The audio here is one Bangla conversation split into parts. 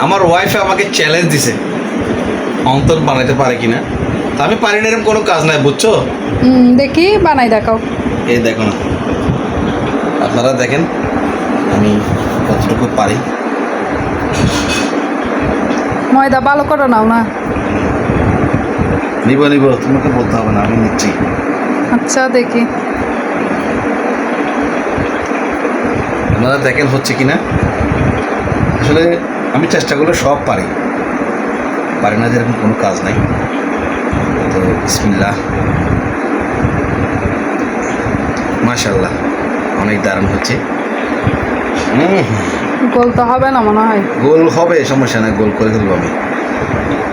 আমার ওয়াইফে আমাকে চ্যালেঞ্জ দিছে অন্তর বানাইতে পারে কিনা। তো আমি পারি না, এরকম কোনো কাজ নাই, বুঝছো? দেখি বানাই দেখাও। এই দেখো না, আপনারা দেখেন আমি কতটুকু পারি। ময়দা ভালো করে নাও না। নিব নিব, তোমাকে বলতে হবে না, আমি নিচ্ছি। আচ্ছা দেখি। আপনারা দেখেন হচ্ছে কিনা। আসলে আমি চেষ্টা করলে সব পারি, পারি না যেরকম কোনো কাজ নাই। তো বিসমিল্লাহ, মাশাআল্লাহ, অনেক দারুণ হচ্ছে। গোল তো হবে না মনে হয়। গোল হবে, সমস্যা নাই, গোল করে ফেলবো আমি।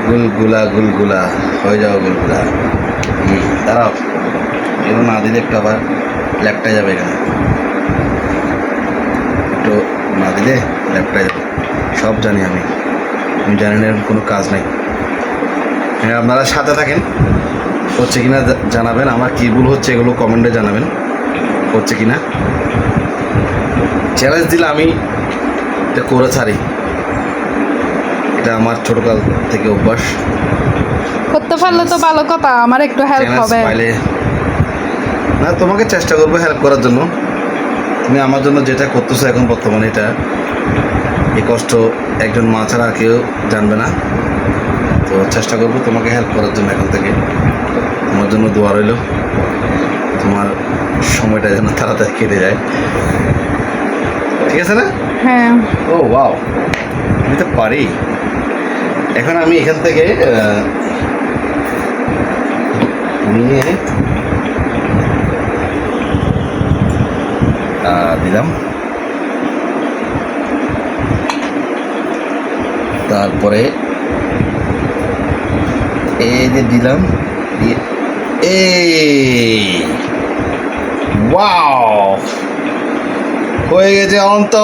গুলগুলা গুলগুলা হয়ে যাও, গুলগুলা। দাঁড়াও, এগুলো না দিলে একটু আবার ল্যাপটাই যাবে এখানে, একটু না দিলে ল্যাপটাই যাবে। সব জানি আমি, আমি জানি না এরকম কোনো কাজ নাই। হ্যাঁ, আপনারা সাথে থাকেন, হচ্ছে কিনা জানাবেন। আমার কী ভুল হচ্ছে এগুলো কমেন্টে জানাবেন, হচ্ছে কিনা। চ্যালেঞ্জ দিলে আমি এটা করে ছাড়ি, এটা আমার ছোটকাল থেকে অভ্যাস। করতে পারলে তো ভালো কথা, আমার একটু হেল্প চ্যালেঞ্জ হবে। পাইলে না, তোমাকে চেষ্টা করবো হেল্প করার জন্য। তুমি আমার জন্য যেটা করতেছো এখন বর্তমানে, এটা এই কষ্ট একজন মা ছাড়া আর কেউ জানবে না। তো চেষ্টা করবো তোমাকে হেল্প করার জন্য এখন থেকে। তোমার জন্য দোয়া রইল, তোমার সময়টা যেন তাড়াতাড়ি কেটে যায়, ঠিক আছে না? হ্যাঁ। ও ওয়াও, আমি তো পারি। এখন আমি এখান থেকে নিয়ে দিলাম, তারপরে এই যে দিলাম, এই ওয়াও, হয়ে গেছে অন্ত।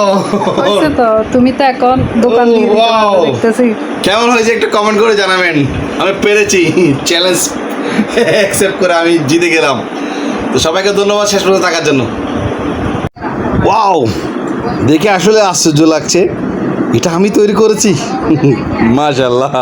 হয়েছে তো, তুমি তো এখন দোকান Oh, দিয়ে দিতে wow! পারবে দেখতেছি। কেমন হয়েছে একটু কমেন্ট করে জানাবেন। আমি পেরেছি, চ্যালেঞ্জ অ্যাকসেপ্ট করে আমি জিতে গেলাম। তো সবাইকে ধন্যবাদ শেষ পর্যন্ত থাকার জন্য। ওয়াও, দেখে আসলে আশ্চর্য লাগছে, এটা আমি তৈরি করেছি। মাশাআল্লাহ।